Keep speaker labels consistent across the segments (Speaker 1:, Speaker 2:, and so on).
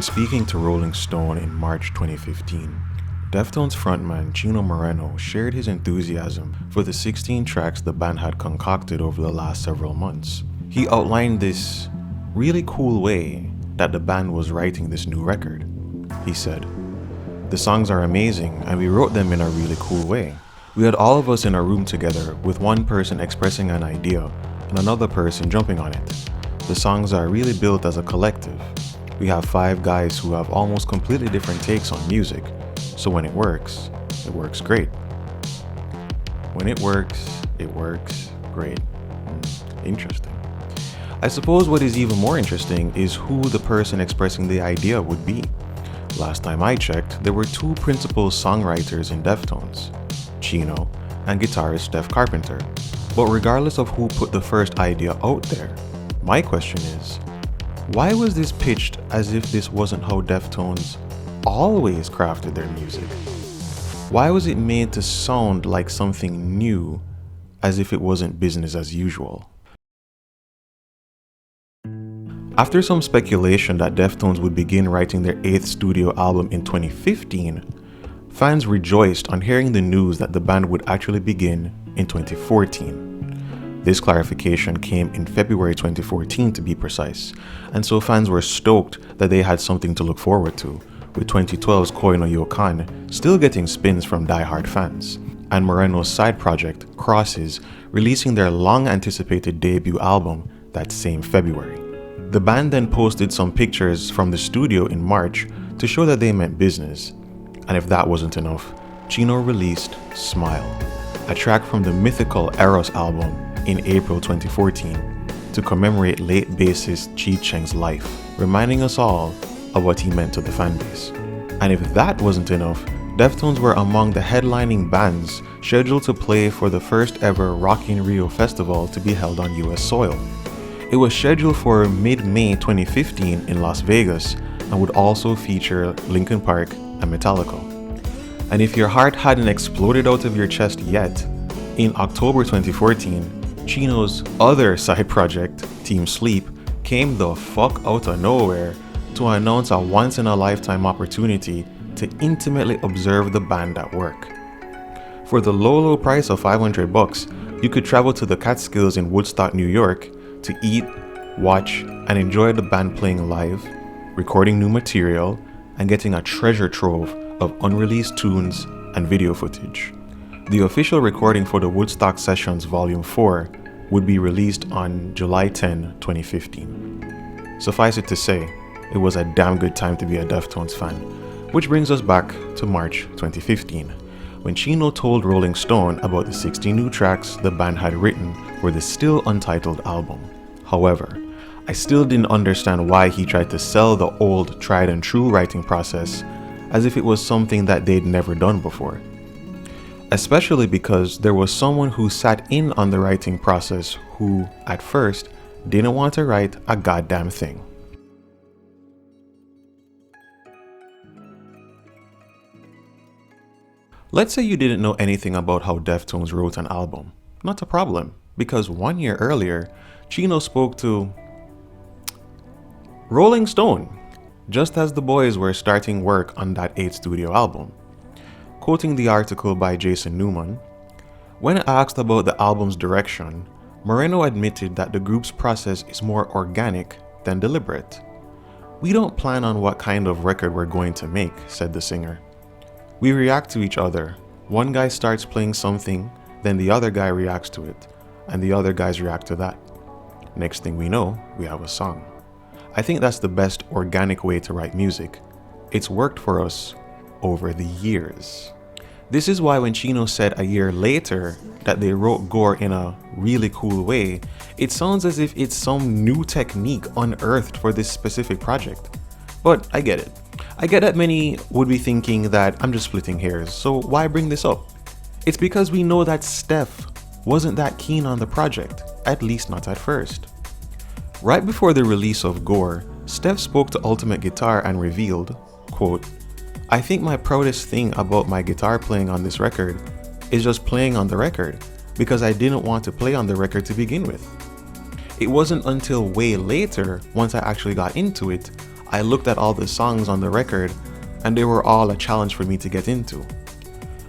Speaker 1: When speaking to Rolling Stone in March 2015, Deftones frontman Chino shared his enthusiasm for the 16 tracks the band had concocted over the last several months. He outlined this really cool way that the band was writing this new record. He said, "The songs are amazing and we wrote them in a really cool way. We had all of us in a room together with one person expressing an idea and another person jumping on it. The songs are really built as a collective. We have 5 guys who have almost completely different takes on music, so when it works great. When it works great." Interesting. I suppose what is even more interesting is who the person expressing the idea would be. Last time I checked, there were 2 principal songwriters in Deftones, Chino and guitarist Steph Carpenter. But regardless of who put the first idea out there, my question is, why was this pitched as if this wasn't how Deftones always crafted their music? Why was it made to sound like something new, as if it wasn't business as usual? After some speculation that Deftones would begin writing their 8th studio album in 2015, fans rejoiced on hearing the news that the band would actually begin in 2014. This clarification came in February 2014 to be precise, and so fans were stoked that they had something to look forward to, with 2012's Koi no Yokan still getting spins from die-hard fans, and Moreno's side project, Crosses, releasing their long-anticipated debut album that same February. The band then posted some pictures from the studio in March to show that they meant business, and if that wasn't enough, Chino released Smile, a track from the mythical Eros album in April 2014 to commemorate late bassist Chi Cheng's life, reminding us all of what he meant to the fanbase. And if that wasn't enough, Deftones were among the headlining bands scheduled to play for the first ever Rock in Rio festival to be held on US soil. It was scheduled for mid-May 2015 in Las Vegas and would also feature Linkin Park and Metallica. And if your heart hadn't exploded out of your chest yet, in October 2014, Chino's other side project, Team Sleep, came the fuck out of nowhere to announce a once-in-a-lifetime opportunity to intimately observe the band at work. For the low price of $500, you could travel to the Catskills in Woodstock, New York, to eat, watch, and enjoy the band playing live, recording new material, and getting a treasure trove of unreleased tunes and video footage. The official recording for the Woodstock Sessions Volume 4 would be released on July 10, 2015. Suffice it to say, it was a damn good time to be a Deftones fan, which brings us back to March 2015, when Chino told Rolling Stone about the 60 new tracks the band had written for the still untitled album. However, I still didn't understand why he tried to sell the old tried and true writing process as if it was something that they'd never done before. Especially because there was someone who sat in on the writing process who, at first, didn't want to write a goddamn thing. Let's say you didn't know anything about how Deftones wrote an album. Not a problem, because 1 year earlier, Chino spoke to Rolling Stone, just as the boys were starting work on that 8th studio album. Quoting the article by Jason Newman, when asked about the album's direction, Moreno admitted that the group's process is more organic than deliberate. "We don't plan on what kind of record we're going to make," said the singer. "We react to each other. One guy starts playing something, then the other guy reacts to it, and the other guys react to that. Next thing we know, we have a song." I think that's the best organic way to write music. It's worked for us over the years. This is why when Chino said a year later that they wrote Gore in a really cool way, it sounds as if it's some new technique unearthed for this specific project. But I get it. I get that many would be thinking that I'm just splitting hairs, so why bring this up? It's because we know that Steph wasn't that keen on the project, at least not at first. Right before the release of Gore, Steph spoke to Ultimate Guitar and revealed, quote, "I think my proudest thing about my guitar playing on this record is just playing on the record, because I didn't want to play on the record to begin with. It wasn't until way later, once I actually got into it, I looked at all the songs on the record, and they were all a challenge for me to get into.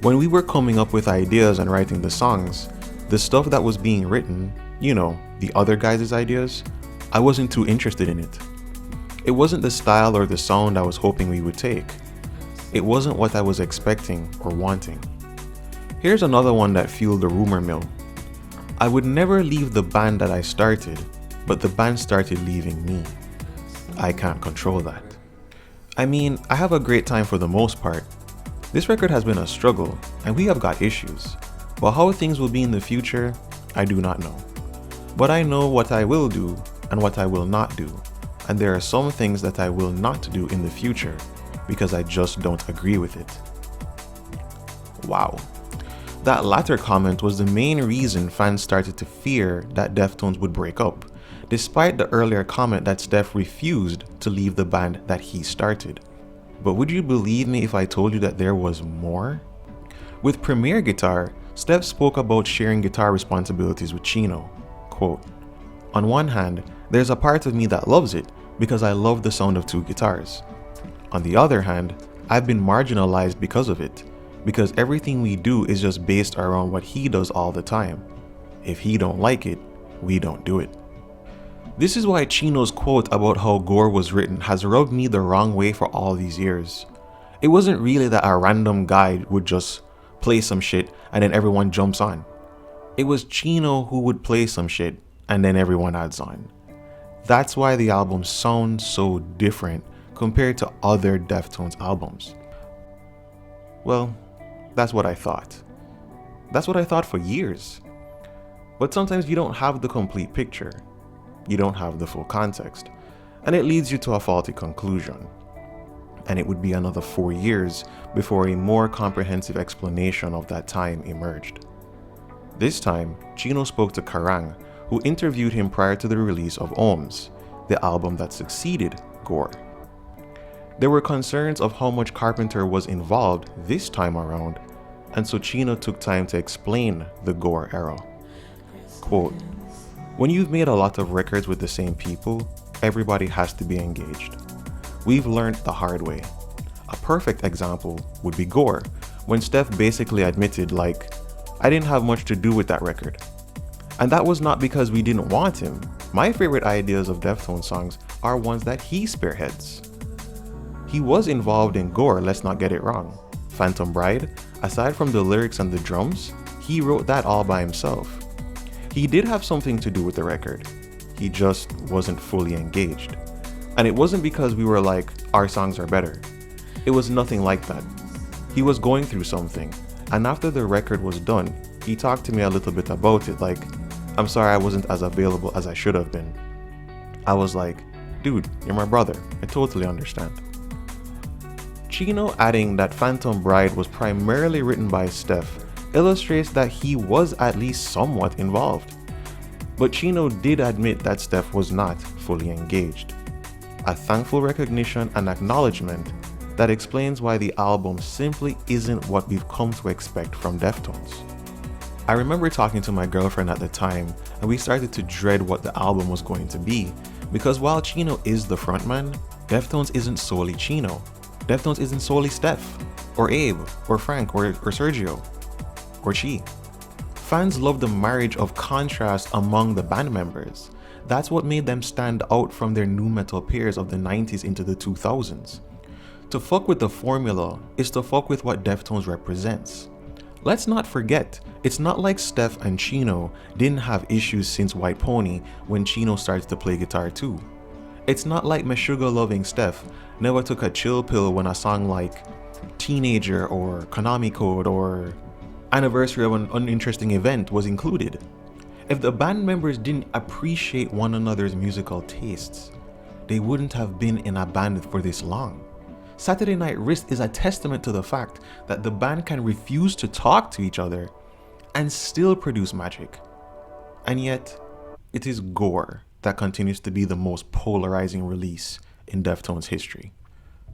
Speaker 1: When we were coming up with ideas and writing the songs, the stuff that was being written, the other guys' ideas, I wasn't too interested in it. It wasn't the style or the sound I was hoping we would take. It wasn't what I was expecting or wanting. Here's another one that fueled the rumor mill. I would never leave the band that I started, but the band started leaving me. I can't control that. I mean, I have a great time for the most part. This record has been a struggle, and we have got issues. But how things will be in the future, I do not know. But I know what I will do and what I will not do. And there are some things that I will not do in the future because I just don't agree with it. Wow. That latter comment was the main reason fans started to fear that Deftones would break up, despite the earlier comment that Steph refused to leave the band that he started. But would you believe me if I told you that there was more? With Premier Guitar, Steph spoke about sharing guitar responsibilities with Chino. Quote, "On one hand, there's a part of me that loves it because I love the sound of two guitars. On the other hand, I've been marginalized because of it, because everything we do is just based around what he does all the time. If he don't like it, we don't do it." This is why Chino's quote about how Gore was written has rubbed me the wrong way for all these years. It wasn't really that a random guy would just play some shit and then everyone jumps on. It was Chino who would play some shit and then everyone adds on. That's why the album sounds so different compared to other Deftones albums. Well, that's what I thought. That's what I thought for years. But sometimes you don't have the complete picture. You don't have the full context, and it leads you to a faulty conclusion. And it would be another 4 years before a more comprehensive explanation of that time emerged. This time, Chino spoke to Kerrang, who interviewed him prior to the release of Ohms, the album that succeeded Gore. There were concerns of how much Carpenter was involved this time around, and so Chino took time to explain the Gore era. Quote, "When you've made a lot of records with the same people, everybody has to be engaged. We've learned the hard way. A perfect example would be Gore, when Steph basically admitted, I didn't have much to do with that record. And that was not because we didn't want him. My favorite ideas of Deftones songs are ones that he spearheads." He was involved in Gore, let's not get it wrong. Phantom Bride, aside from the lyrics and the drums, he wrote that all by himself. He did have something to do with the record. He just wasn't fully engaged. And it wasn't because we were like, our songs are better. It was nothing like that. He was going through something. And after the record was done, he talked to me a little bit about it, I'm sorry I wasn't as available as I should have been. I was like, dude, you're my brother. I totally understand. Chino adding that Phantom Bride was primarily written by Steph illustrates that he was at least somewhat involved. But Chino did admit that Steph was not fully engaged. A thankful recognition and acknowledgement that explains why the album simply isn't what we've come to expect from Deftones. I remember talking to my girlfriend at the time, and we started to dread what the album was going to be, because while Chino is the frontman, Deftones isn't solely Chino. Deftones isn't solely Steph, or Abe, or Frank, or Sergio, or Chi. Fans love the marriage of contrast among the band members. That's what made them stand out from their nu metal peers of the 90s into the 2000s. To fuck with the formula is to fuck with what Deftones represents. Let's not forget, it's not like Steph and Chino didn't have issues since White Pony when Chino started to play guitar too. It's not like Meshuggah loving Steph never took a chill pill when a song like Teenager or Konami Code or Anniversary of an Uninteresting Event was included. If the band members didn't appreciate one another's musical tastes, they wouldn't have been in a band for this long. Saturday Night Wrist is a testament to the fact that the band can refuse to talk to each other and still produce magic. And yet, it is Gore that continues to be the most polarizing release in Deftones history.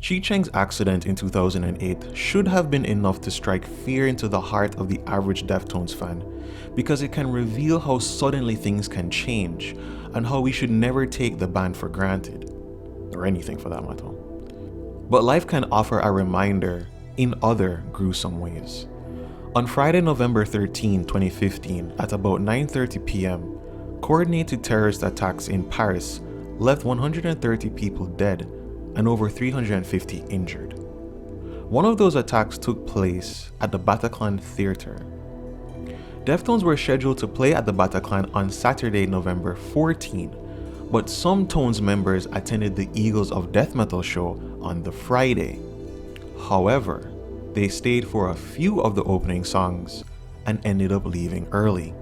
Speaker 1: Chi Cheng's accident in 2008 should have been enough to strike fear into the heart of the average Deftones fan, because it can reveal how suddenly things can change and how we should never take the band for granted. or anything for that matter. But life can offer a reminder in other gruesome ways. On Friday, November 13, 2015, at about 9:30 p.m., coordinated terrorist attacks in Paris left 130 people dead and over 350 injured. One of those attacks took place at the Bataclan Theatre. Deftones were scheduled to play at the Bataclan on Saturday, November 14, but some Tones members attended the Eagles of Death Metal show on the Friday. However, they stayed for a few of the opening songs and ended up leaving early.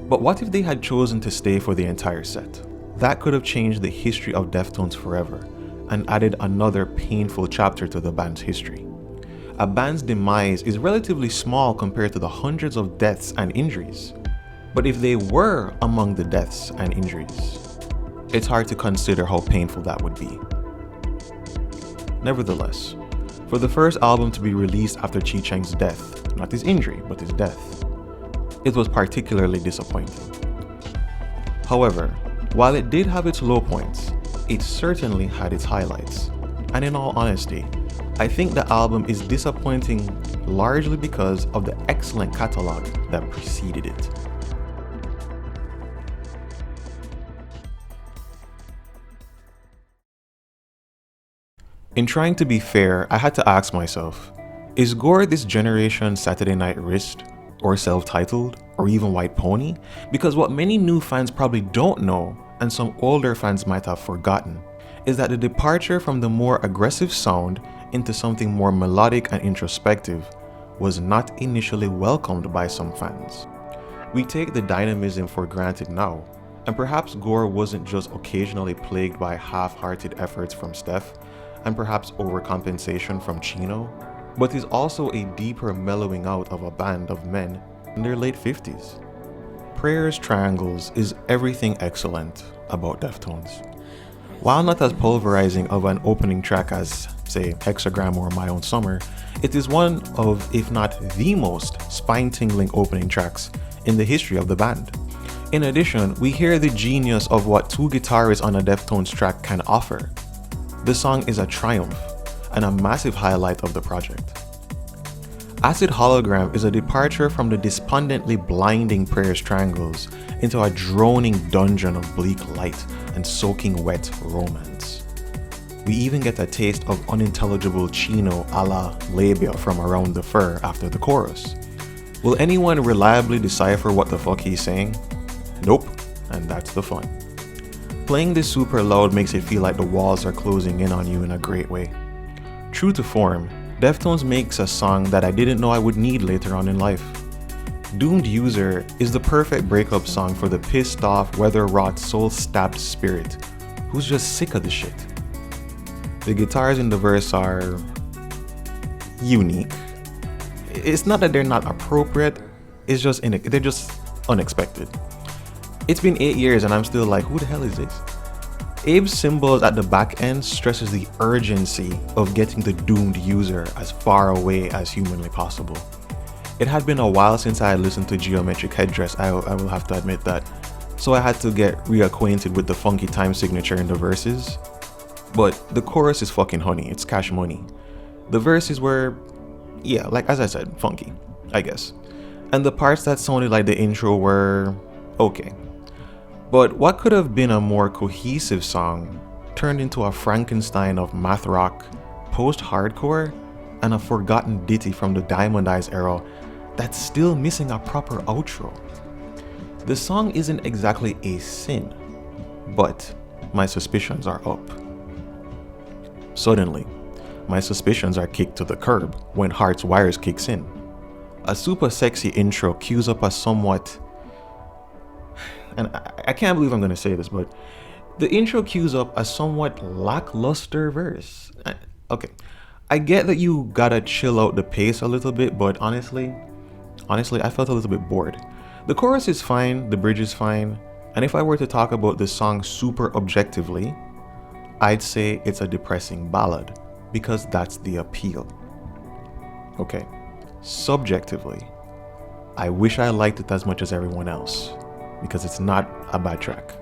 Speaker 1: But what if they had chosen to stay for the entire set? That could have changed the history of Deftones forever and added another painful chapter to the band's history. A band's demise is relatively small compared to the hundreds of deaths and injuries. But if they were among the deaths and injuries, it's hard to consider how painful that would be. Nevertheless, for the first album to be released after Chi Cheng's death, not his injury, but his death, it was particularly disappointing. However, while it did have its low points, it certainly had its highlights. And in all honesty, I think the album is disappointing largely because of the excellent catalog that preceded it. In trying to be fair, I had to ask myself, is Gore this generation's Saturday Night Wrist, or self-titled, or even White Pony? Because what many new fans probably don't know, and some older fans might have forgotten, is that the departure from the more aggressive sound into something more melodic and introspective was not initially welcomed by some fans. We take the dynamism for granted now, and perhaps Gore wasn't just occasionally plagued by half-hearted efforts from Steph, and perhaps overcompensation from Chino, but is also a deeper mellowing out of a band of men in their late 50s. Prayers Triangles is everything excellent about Deftones. While not as pulverizing of an opening track as, say, Hexagram or My Own Summer, it is one of, if not the most, spine-tingling opening tracks in the history of the band. In addition, we hear the genius of what two guitarists on a Deftones track can offer. The song is a triumph and a massive highlight of the project. Acid Hologram is a departure from the despondently blinding Prayers Triangles into a droning dungeon of bleak light and soaking wet romance. We even get a taste of unintelligible Chino a la labia from Around the Fur after the chorus. Will anyone reliably decipher what the fuck he's saying? Nope, and that's the fun. Playing this super loud makes it feel like the walls are closing in on you in a great way. True to form, Deftones makes a song that I didn't know I would need later on in life. Doomed User is the perfect breakup song for the pissed off, weather-wrought, soul-stabbed spirit who's just sick of the shit. The guitars in the verse are unique. It's not that they're not appropriate, it's just they're just unexpected. It's been 8 years and I'm still like, who the hell is this? Abe's cymbals at the back end stresses the urgency of getting the doomed user as far away as humanly possible. It had been a while since I had listened to Geometric Headdress, I will have to admit that, so I had to get reacquainted with the funky time signature in the verses. But the chorus is fucking honey, it's cash money. The verses were, yeah, like as I said, funky, I guess. And the parts that sounded like the intro were okay. But what could have been a more cohesive song turned into a Frankenstein of math rock, post-hardcore, and a forgotten ditty from the Diamond Eyes era that's still missing a proper outro. The song isn't exactly a sin, but my suspicions are up. Suddenly, my suspicions are kicked to the curb when Heart's Wires kicks in. A super sexy intro cues up a somewhat, and I can't believe I'm going to say this, but the intro cues up a somewhat lackluster verse. Okay, I get that you gotta chill out the pace a little bit, but honestly, I felt a little bit bored. The chorus is fine, the bridge is fine, and if I were to talk about the song super objectively, I'd say it's a depressing ballad, because that's the appeal. Okay, subjectively, I wish I liked it as much as everyone else, because it's not a bad track.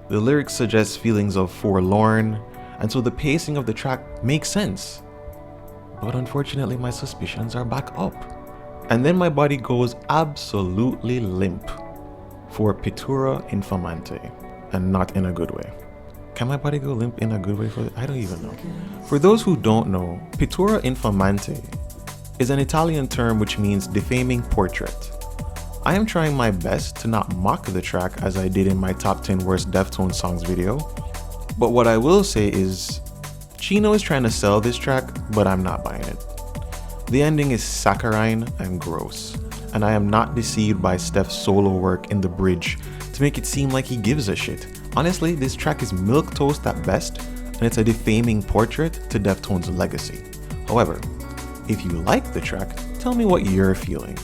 Speaker 1: The lyrics suggest feelings of forlorn, and so the pacing of the track makes sense. But unfortunately, my suspicions are back up. And then my body goes absolutely limp for Pittura Infamante, and not in a good way. Can my body go limp in a good way for it? I don't even know. For those who don't know, Pittura Infamante is an Italian term which means defaming portrait. I am trying my best to not mock the track as I did in my top 10 worst Deftones songs video, but what I will say is Chino is trying to sell this track, but I'm not buying it. The ending is saccharine and gross, and I am not deceived by Steph's solo work in the bridge to make it seem like he gives a shit. Honestly, this track is milquetoast at best, and it's a defaming portrait to Deftones' legacy. However, if you like the track, tell me what you're feeling.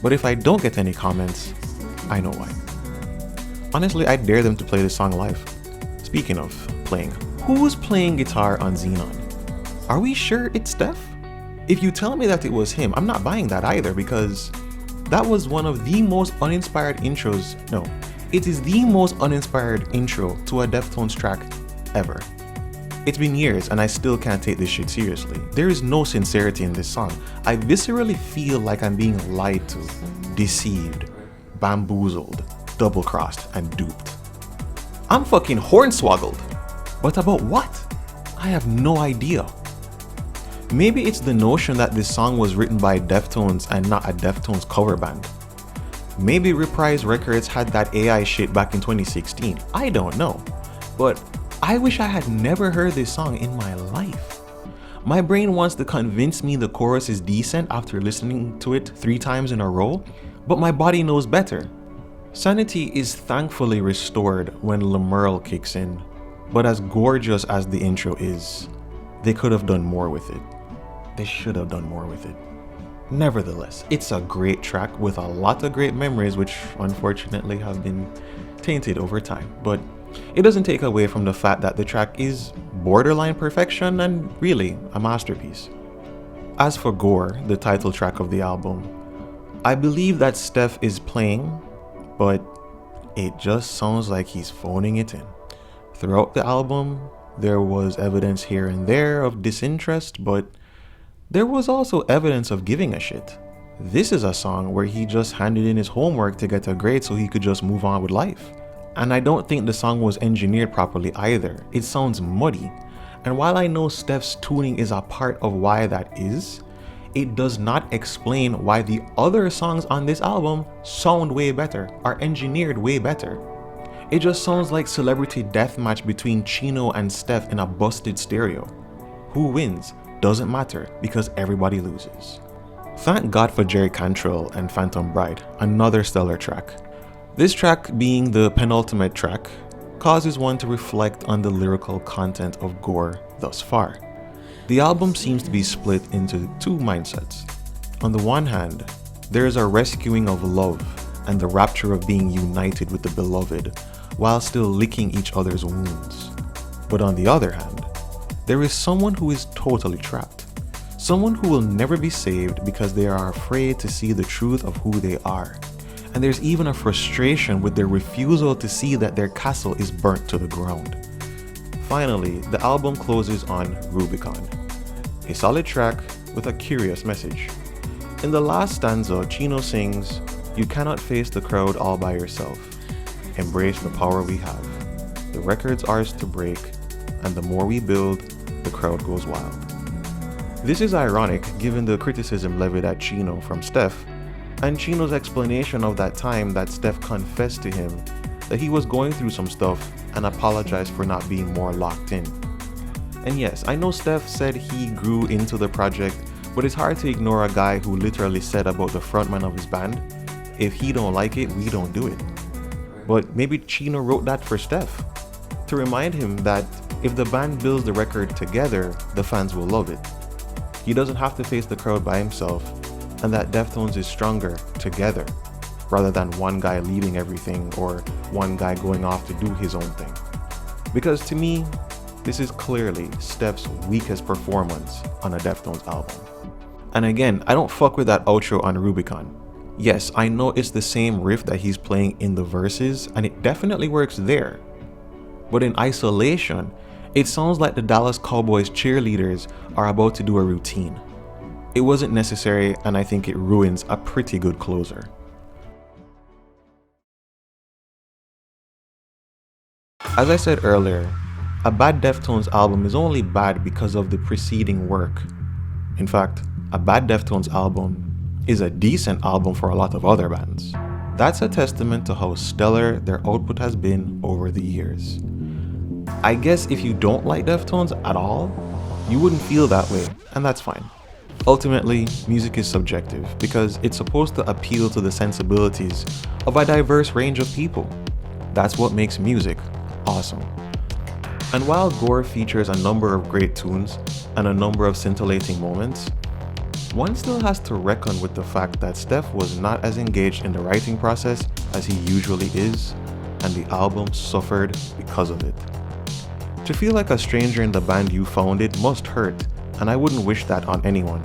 Speaker 1: But if I don't get any comments, I know why. Honestly, I dare them to play this song live. Speaking of playing, who's playing guitar on Xenon? Are we sure it's Steph? If you tell me that it was him, I'm not buying that either, because that was one of the most uninspired intros. No, it is the most uninspired intro to a Deftones track ever. It's been years and I still can't take this shit seriously. There is no sincerity in this song. I viscerally feel like I'm being lied to, deceived, bamboozled, double-crossed, and duped. I'm fucking hornswoggled. But about what? I have no idea. Maybe it's the notion that this song was written by Deftones and not a Deftones cover band. Maybe Reprise Records had that AI shit back in 2016. I don't know. But I wish I had never heard this song in my life. My brain wants to convince me the chorus is decent after listening to it 3 times in a row, but my body knows better. Sanity is thankfully restored when Lemerle kicks in, but as gorgeous as the intro is, they could have done more with it. They should have done more with it. Nevertheless, it's a great track with a lot of great memories which unfortunately have been tainted over time, but it doesn't take away from the fact that the track is borderline perfection and really a masterpiece. As for Gore, the title track of the album, I believe that Steph is playing, but it just sounds like he's phoning it in. Throughout the album, there was evidence here and there of disinterest, but there was also evidence of giving a shit. This is a song where he just handed in his homework to get a grade so he could just move on with life. And I don't think the song was engineered properly either. It sounds muddy. And while I know Steph's tuning is a part of why that is, it does not explain why the other songs on this album sound way better, are engineered way better. It just sounds like celebrity deathmatch between Chino and Steph in a busted stereo. Who wins? Doesn't matter, because everybody loses. Thank God for Jerry Cantrell and Phantom Bride, another stellar track. This track, being the penultimate track, causes one to reflect on the lyrical content of Gore thus far. The album seems to be split into 2 mindsets. On the one hand, there is a rescuing of love and the rapture of being united with the beloved while still licking each other's wounds. But on the other hand, there is someone who is totally trapped. Someone who will never be saved because they are afraid to see the truth of who they are. And there's even a frustration with their refusal to see that their castle is burnt to the ground. Finally, the album closes on Rubicon, a solid track with a curious message. In the last stanza, Chino sings, "You cannot face the crowd all by yourself. Embrace the power we have. The record's ours to break, and the more we build, the crowd goes wild." This is ironic given the criticism levied at Chino from Steph, and Chino's explanation of that time that Steph confessed to him that he was going through some stuff and apologized for not being more locked in. And yes, I know Steph said he grew into the project, but it's hard to ignore a guy who literally said about the frontman of his band, "If he don't like it, we don't do it." But maybe Chino wrote that for Steph, to remind him that if the band builds the record together, the fans will love it. He doesn't have to face the crowd by himself, and that Deftones is stronger together, rather than one guy leading everything or one guy going off to do his own thing. Because to me, this is clearly Steph's weakest performance on a Deftones album. And again, I don't fuck with that outro on Rubicon. Yes, I know it's the same riff that he's playing in the verses, and it definitely works there. But in isolation, It sounds like the Dallas Cowboys cheerleaders are about to do a routine. It wasn't necessary, and I think it ruins a pretty good closer. As I said earlier, a bad Deftones album is only bad because of the preceding work. In fact, a bad Deftones album is a decent album for a lot of other bands. That's a testament to how stellar their output has been over the years. I guess if you don't like Deftones at all, you wouldn't feel that way, and that's fine. Ultimately, music is subjective because it's supposed to appeal to the sensibilities of a diverse range of people. That's what makes music awesome. And while Gore features a number of great tunes and a number of scintillating moments, one still has to reckon with the fact that Steph was not as engaged in the writing process as he usually is, and the album suffered because of it. To feel like a stranger in the band you founded must hurt, and I wouldn't wish that on anyone.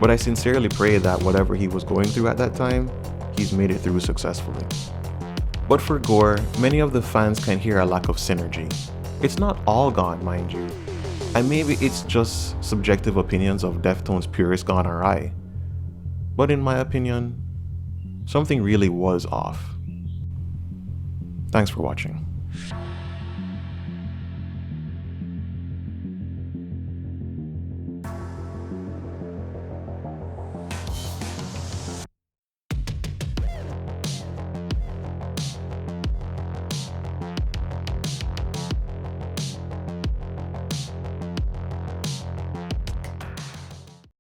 Speaker 1: But I sincerely pray that whatever he was going through at that time, he's made it through successfully. But for Gore, many of the fans can hear a lack of synergy. It's not all gone, mind you, and maybe it's just subjective opinions of Deftones purists gone awry. But in my opinion, something really was off. Thanks for watching.